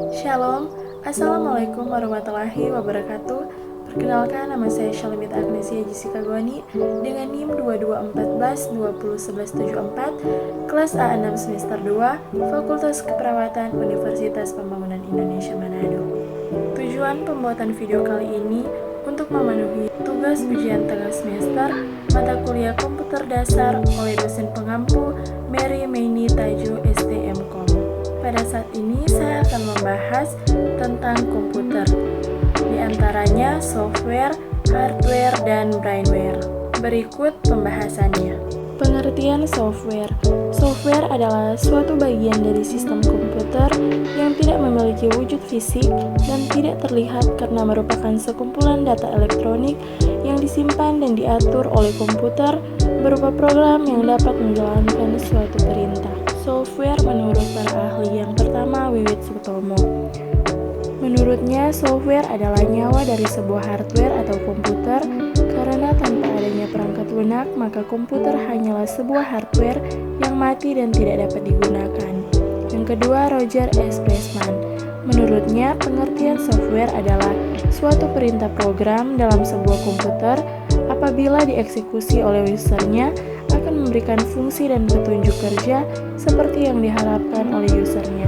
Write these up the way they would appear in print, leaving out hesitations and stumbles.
Shalom, Assalamualaikum warahmatullahi wabarakatuh. Perkenalkan, nama saya Shalimit Agnesia Jessica Goni dengan NIM 2214201174, kelas A6 semester 2, Fakultas Keperawatan Universitas Pembangunan Indonesia Manado. Tujuan pembuatan video kali ini untuk memenuhi tugas ujian tengah semester mata kuliah komputer dasar oleh dosen pengampu Mary Meini Taju STMkom. Pada saat ini saya akan membahas tentang komputer, di antaranya software, hardware, dan brainware. Berikut pembahasannya. Pengertian software. Software adalah suatu bagian dari sistem komputer yang tidak memiliki wujud fisik dan tidak terlihat karena merupakan sekumpulan data elektronik yang disimpan dan diatur oleh komputer berupa program yang dapat menjalankan suatu perintah. Software menurut para ahli, yang pertama Wiwit Sutomo. Menurutnya, software adalah nyawa dari sebuah hardware atau komputer karena tanpa adanya perangkat lunak, maka komputer hanyalah sebuah hardware yang mati dan tidak dapat digunakan. Yang kedua, Roger S. Pressman. Menurutnya, pengertian software adalah suatu perintah program dalam sebuah komputer apabila dieksekusi oleh usernya akan memberikan fungsi dan petunjuk kerja seperti yang diharapkan oleh usernya.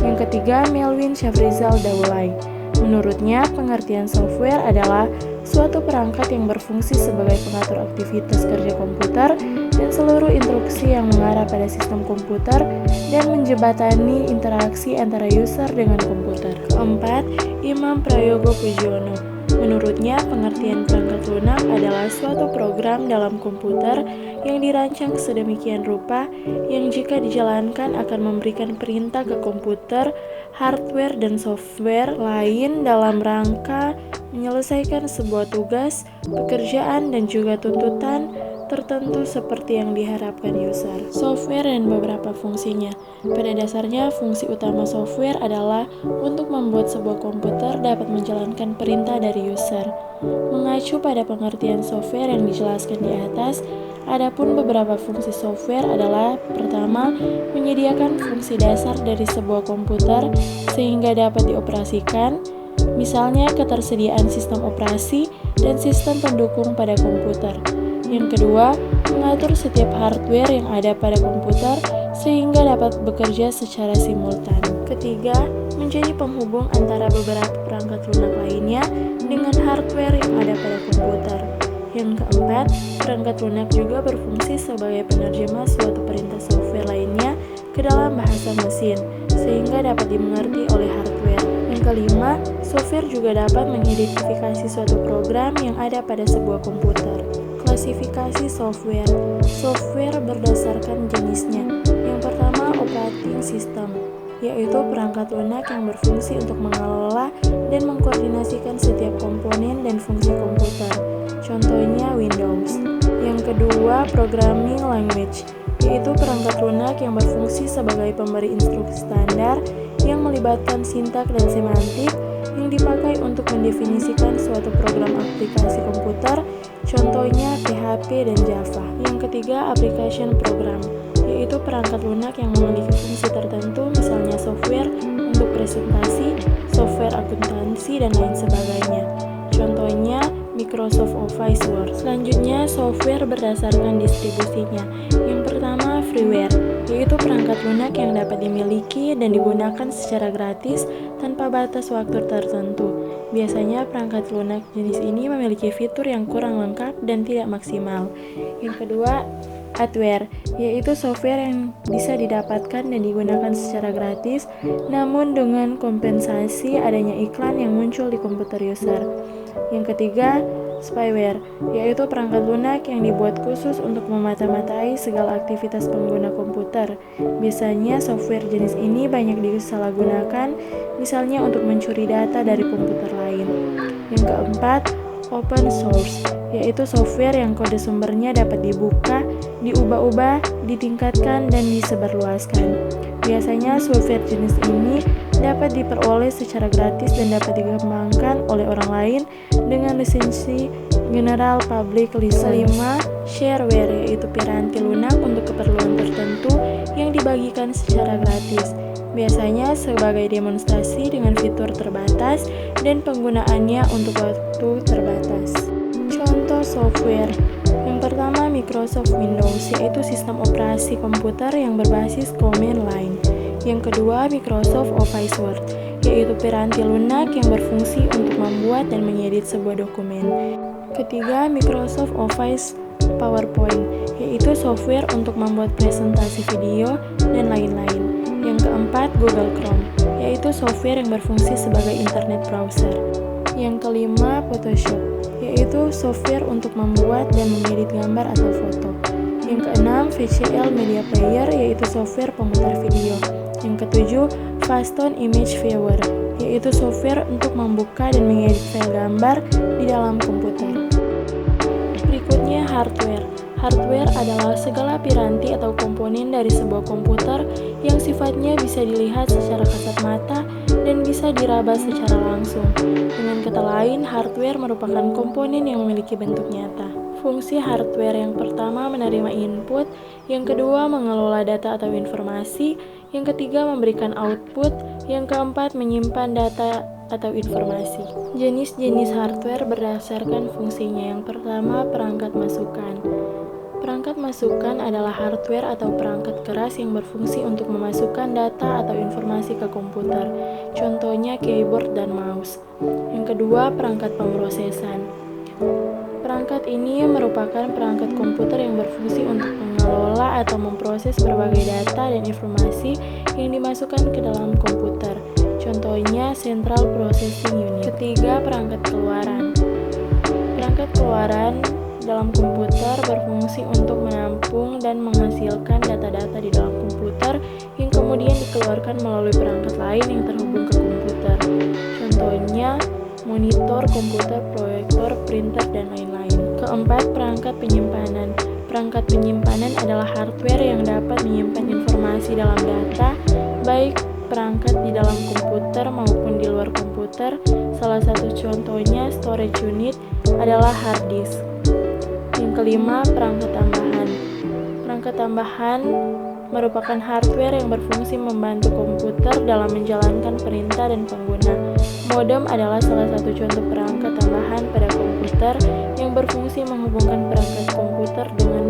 Yang ketiga, Melvin Shafrizal Daulay. Menurutnya, pengertian software adalah suatu perangkat yang berfungsi sebagai pengatur aktivitas kerja komputer dan seluruh instruksi yang mengarah pada sistem komputer dan menjembatani interaksi antara user dengan komputer. Keempat, Imam Prayogo Pujono. Menurutnya, pengertian perangkat lunak adalah suatu program dalam komputer yang dirancang sedemikian rupa yang jika dijalankan akan memberikan perintah ke komputer, hardware, dan software lain dalam rangka menyelesaikan sebuah tugas, pekerjaan, dan juga tuntutan tertentu seperti yang diharapkan user. Software dan beberapa fungsinya. Pada dasarnya, fungsi utama software adalah untuk membuat sebuah komputer dapat menjalankan perintah dari user. Mengacu pada pengertian software yang dijelaskan di atas, adapun beberapa fungsi software adalah: pertama, menyediakan fungsi dasar dari sebuah komputer sehingga dapat dioperasikan, misalnya ketersediaan sistem operasi dan sistem pendukung pada komputer. Yang kedua, mengatur setiap hardware yang ada pada komputer sehingga dapat bekerja secara simultan. Ketiga, menjadi penghubung antara beberapa perangkat lunak lainnya dengan hardware yang ada pada komputer. Yang keempat, perangkat lunak juga berfungsi sebagai penerjemah suatu perintah software lainnya ke dalam bahasa mesin sehingga dapat dimengerti oleh hardware. Yang kelima, software juga dapat mengidentifikasi suatu program yang ada pada sebuah komputer. Klasifikasi software. Software berdasarkan jenisnya. Yang pertama, operating system, yaitu perangkat lunak yang berfungsi untuk mengelola dan mengkoordinasikan setiap komponen dan fungsi komputer. Contohnya Windows. Yang kedua, programming language, yaitu perangkat lunak yang berfungsi sebagai pemberi instruksi standar yang melibatkan sintak dan semantik yang dipakai untuk mendefinisikan suatu program aplikasi komputer, contohnya PHP dan Java. Yang ketiga, application program, yaitu perangkat lunak yang memiliki fungsi tertentu, misalnya software untuk presentasi, software akuntansi, dan lain sebagainya. Contohnya Microsoft Office Word. Selanjutnya, software berdasarkan distribusinya. Yang pertama, freeware, yaitu perangkat lunak yang dapat dimiliki dan digunakan secara gratis tanpa batas waktu tertentu. Biasanya perangkat lunak jenis ini memiliki fitur yang kurang lengkap dan tidak maksimal. Yang kedua, adware, yaitu software yang bisa didapatkan dan digunakan secara gratis, namun dengan kompensasi adanya iklan yang muncul di komputer user. Yang ketiga, spyware, yaitu perangkat lunak yang dibuat khusus untuk memata-matai segala aktivitas pengguna komputer. Biasanya software jenis ini banyak disalahgunakan, misalnya untuk mencuri data dari komputer lain. Yang keempat, open source, yaitu software yang kode sumbernya dapat dibuka, diubah-ubah, ditingkatkan, dan disebarluaskan. Biasanya software jenis ini dapat diperoleh secara gratis dan dapat dikembangkan oleh orang lain dengan lisensi General Public License. Kelima, shareware, yaitu piranti lunak untuk keperluan tertentu yang dibagikan secara gratis. biasanya sebagai demonstrasi dengan fitur terbatas dan penggunaannya untuk waktu terbatas. Contoh software. Yang pertama Microsoft Windows, yaitu sistem operasi komputer yang berbasis command line. Yang kedua Microsoft Office Word, yaitu piranti lunak yang berfungsi untuk membuat dan mengedit sebuah dokumen. Ketiga Microsoft Office PowerPoint, yaitu software untuk membuat presentasi video dan lain-lain. Yang keempat Google Chrome, yaitu software yang berfungsi sebagai internet browser. Yang kelima Photoshop, yaitu software untuk membuat dan mengedit gambar atau foto. Yang keenam VCL Media Player, yaitu software pemutar video. Yang ketujuh Faston Image Viewer, yaitu software untuk membuka dan mengedit file gambar di dalam komputer. Berikutnya hardware. Hardware adalah segala piranti atau komponen dari sebuah komputer yang sifatnya bisa dilihat secara kasat mata dan bisa diraba secara langsung. Dengan kata lain, hardware merupakan komponen yang memiliki bentuk nyata. Fungsi hardware yang pertama menerima input, yang kedua mengelola data atau informasi, yang ketiga memberikan output, yang keempat menyimpan data atau informasi. Jenis-jenis hardware berdasarkan fungsinya. Yang pertama, perangkat masukan. Perangkat masukan adalah hardware atau perangkat keras yang berfungsi untuk memasukkan data atau informasi ke komputer. Contohnya keyboard dan mouse. Yang kedua, perangkat pemrosesan. Perangkat ini merupakan perangkat komputer yang berfungsi untuk mengelola atau memproses berbagai data dan informasi yang dimasukkan ke dalam komputer. Contohnya Central Processing Unit. Ketiga, perangkat keluaran. Perangkat keluaran dalam komputer berfungsi untuk menampung dan menghasilkan data-data di dalam komputer yang kemudian dikeluarkan melalui perangkat lain yang terhubung ke komputer. Contohnya monitor komputer, proyektor, printer, dan lain-lain. Keempat, perangkat penyimpanan. Perangkat penyimpanan adalah hardware yang dapat menyimpan informasi dalam data, baik perangkat di dalam komputer maupun di luar komputer. Salah satu contohnya storage unit adalah hard disk. Yang kelima, perangkat tambahan. Perangkat tambahan merupakan hardware yang berfungsi membantu komputer dalam menjalankan perintah dan pengguna. Modem adalah salah satu contoh perangkat tambahan pada komputer yang berfungsi menghubungkan perangkat komputer dengan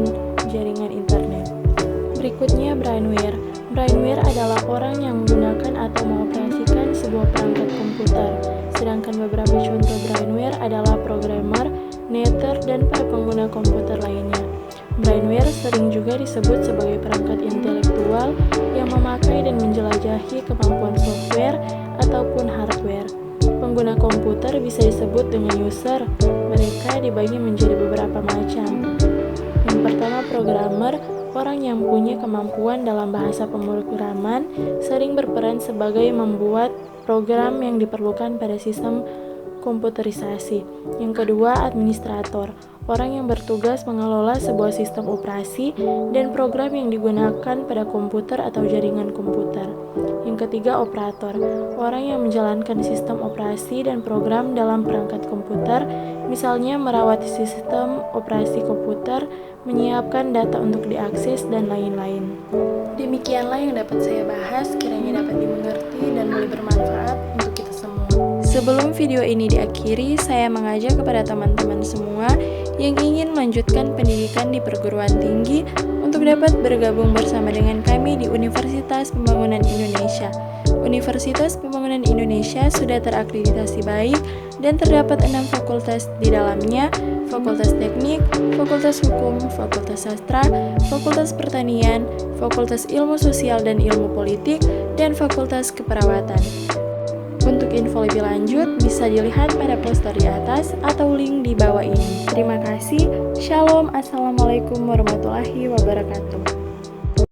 jaringan internet. Berikutnya, brainware. Brainware adalah orang yang menggunakan atau mengoperasikan sebuah perangkat komputer. Sedangkan beberapa contoh brainware adalah programmer, netter, dan para pengguna komputer lainnya. Brainware sering juga disebut sebagai perangkat intelektual yang memakai dan menjelajahi kemampuan software ataupun hardware. Pengguna komputer bisa disebut dengan user. Mereka dibagi menjadi beberapa macam. Yang pertama, programmer. Orang yang punya kemampuan dalam bahasa pemrograman sering berperan sebagai membuat program yang diperlukan pada sistem komputerisasi. Yang kedua, administrator. Orang yang bertugas mengelola sebuah sistem operasi dan program yang digunakan pada komputer atau jaringan komputer. Yang ketiga, operator. Orang yang menjalankan sistem operasi dan program dalam perangkat komputer, misalnya merawat sistem operasi komputer, menyiapkan data untuk diakses, dan lain-lain. Demikianlah yang dapat saya bahas, kiranya dapat dimengerti dan boleh bermanfaat untuk kita semua. Sebelum video ini diakhiri, saya mengajak kepada teman-teman semua yang ingin melanjutkan pendidikan di perguruan tinggi untuk dapat bergabung bersama dengan kami di Universitas Pembangunan Indonesia. Universitas Pembangunan Indonesia sudah terakreditasi baik dan terdapat 6 fakultas di dalamnya: Fakultas Teknik, Fakultas Hukum, Fakultas Sastra, Fakultas Pertanian, Fakultas Ilmu Sosial dan Ilmu Politik, dan Fakultas Keperawatan. Untuk info lebih lanjut bisa dilihat pada poster di atas atau link di bawah ini. Terima kasih. Shalom. Assalamualaikum warahmatullahi wabarakatuh.